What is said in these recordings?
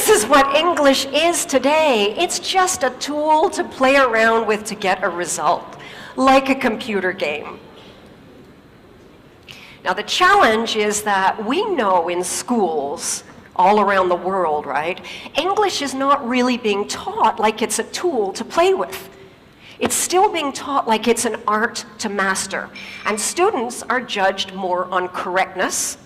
this is what English is today. It's just a tool to play around with to get a result, like a computer game. Now the challenge is that we know in schools all around the world, right? English is not really being taught like it's a tool to play with. It's still being taught like it's an art to master. And students are judged more on correctness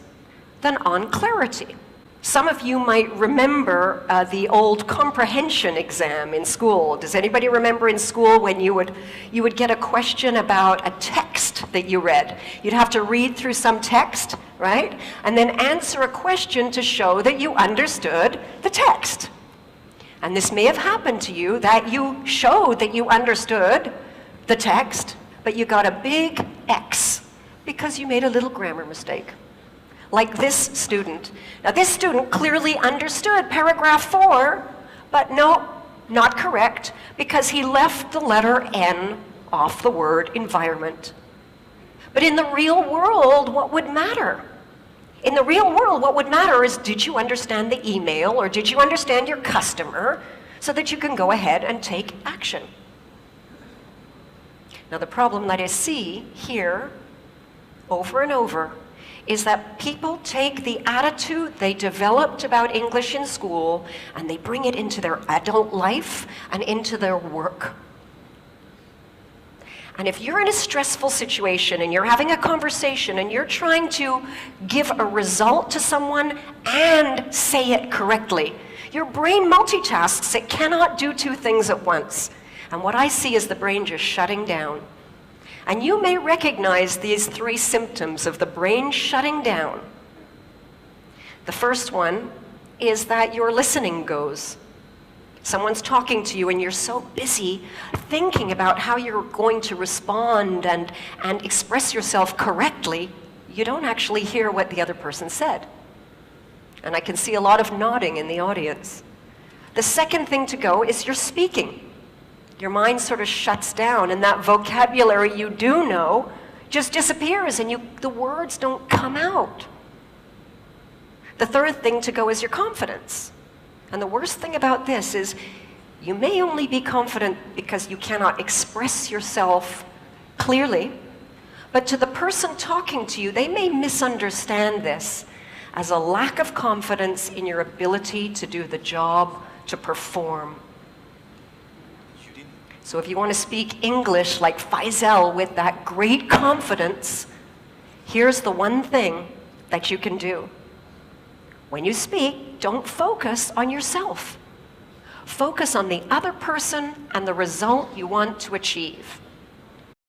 than on clarity. Some of you might remember the old comprehension exam in school. Does anybody remember in school when you would get a question about a text that you read? You'd have to read through some text, right? And then answer a question to show that you understood the text. And this may have happened to you, that you showed that you understood the text, but you got a big X because you made a little grammar mistake. Like this student. Now this student clearly understood paragraph 4, but no, not correct, because he left the letter N off the word environment. But in the real world, what would matter? In the real world, what would matter is, did you understand the email, or did you understand your customer, so that you can go ahead and take action? Now the problem that I see here, over and over, is that people take the attitude they developed about English in school and they bring it into their adult life and into their work. And if you're in a stressful situation and you're having a conversation and you're trying to give a result to someone and say it correctly, your brain multitasks. It cannot do two things at once. And what I see is the brain just shutting down. And you may recognize these 3 symptoms of the brain shutting down. The first one is that your listening goes. Someone's talking to you and you're so busy thinking about how you're going to respond and express yourself correctly, you don't actually hear what the other person said. And I can see a lot of nodding in the audience. The second thing to go is your speaking. Your mind sort of shuts down, and that vocabulary you do know just disappears, and the words don't come out. The third thing to go is your confidence. And the worst thing about this is you may only be confident because you cannot express yourself clearly, but to the person talking to you, they may misunderstand this as a lack of confidence in your ability to do the job, to perform. So if you want to speak English like Faisal with that great confidence, here's the one thing that you can do. When you speak, don't focus on yourself. Focus on the other person and the result you want to achieve.